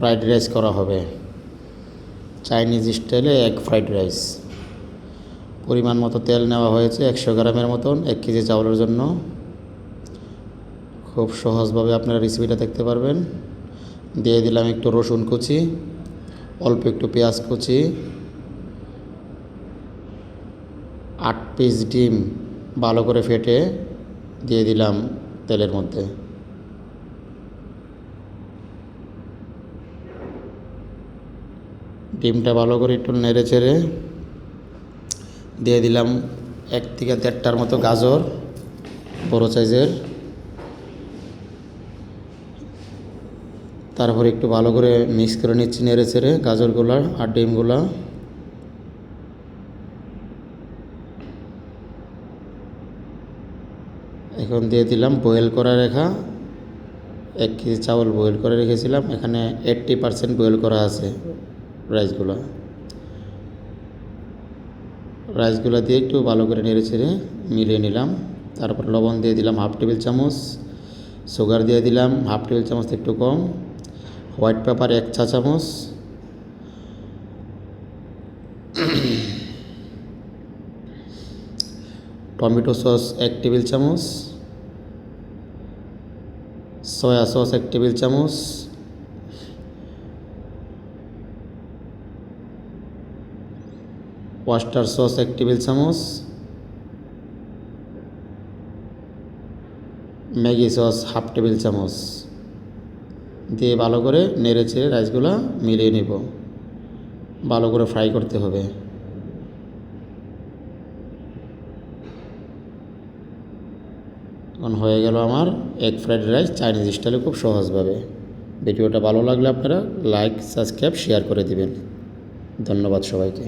Fried rice করা হবে, Chinese স্টাইলে এগ ফ্রাইড রাইস। পরিমাণ মতো তেল নেওয়া হয়েছে 100 গ্রামের মতন 1 কেজি চাউলের জন্য। খুব সহজভাবে আপনারা রেসিপিটা দেখতে পারবেন। দিয়ে দিলাম একটু রসুন কুচি, অল্প একটু পেঁয়াজ কুচি, 8 পিস ডিম ভালো করে ফেটে দিয়ে দিলাম তেলের মধ্যে। ডিমটা ভালো করে একটু নেড়ে চেড়ে দিয়ে দিলাম 1 থেকে 1.5টার মতো গাজর, বড় সাইজের। তারপর একটু ভালো করে মিক্স করে নিচ্ছি নেড়ে চেড়ে গাজরগুলো আর ডিমগুলো। এখন দিয়ে দিলাম বয়েল করা রাখা 1 কেজি চাউল বয়েল করে রেখেছিলাম, এখানে 80% বয়েল করা আছে রাইসগুলো দিয়ে একটু ভালো করে নেড়ে চেড়ে মিলিয়ে নিলাম। তারপর লবণ দিয়ে দিলাম 1/2 টেবিল চামচ, সুগার দিয়ে দিলাম 1/2 টেবিল চামচ একটু কম, হোয়াইট পেপার 1 চা চামচ, টমেটো সস 1 টেবিল চামচ, সয়া সস 1 টেবিল চামচ, ওয়েস্টার সস 1 টেবিল চামচ, ম্যাগি সস 1/2 টেবিল চামচ দিয়ে ভালো করে নেড়ে চেড়ে রাইসগুলো মিলিয়ে নেব। ভালো করে ফ্রাই করতে হবে। এখন হয়ে গেল আমার এগ ফ্রাইড রাইস চাইনিজ স্টাইলে খুব সহজভাবে। ভিডিওটা ভালো লাগলে আপনারা লাইক, সাবস্ক্রাইব, শেয়ার করে দিবেন। ধন্যবাদ সবাইকে।